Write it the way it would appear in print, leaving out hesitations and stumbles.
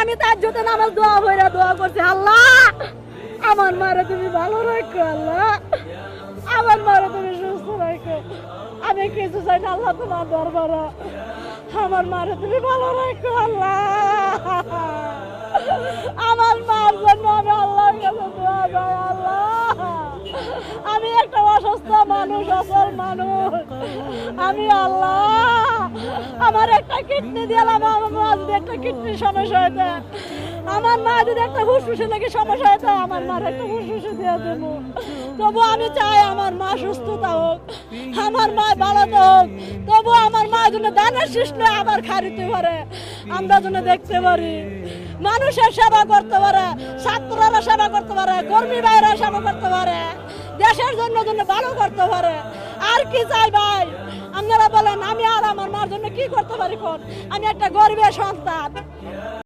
আমি তাহাজ্জুদে নামাজ দোয়া করছি, আল্লাহ আমার মারে তুমি ভালো রাখো, আল্লাহ আমার মারে তুমি সুস্থ রাখো। আমি কিছু চাই না আল্লাহ তোমার দরবারে, আমার মারে তুমি ভালো রাখো আল্লাহ। আমার মার জন্য আমি আল্লাহর কাছে দোয়া চাই আল্লাহ। আমি একটা অসুস্থ মানুষ, অসল মানুষ আমি, আল্লাহ আমার একটা কিডনি দিলাম, আমার মা যদি একটা কিডনির সমস্যা হয়েছে, আমার মা যদি একটা ফুসফুসে নাকি সমস্যা হয়েছে, আমার মার একটা ফুসফুসে দিয়ে দেবো। তবু আমি চাই আমার মা সুস্থতা হোক, আমার মা ভালো হোক। তবু আমার মা যেন দানের সৃষ্টি আবার খাইতে পারে, আমরা যেন দেখতে পারি, মানুষের সেবা করতে পারে, ছাত্ররা সেবা করতে পারে, কর্মী ভাইরা সেবা করতে পারে, দেশের জন্য ভালো করতে পারে। আর কি চাই ভাই আপনারা বলেন, আমি আর আমার মার জন্য কি করতে পারি? আমি একটা গরিবের সন্তান।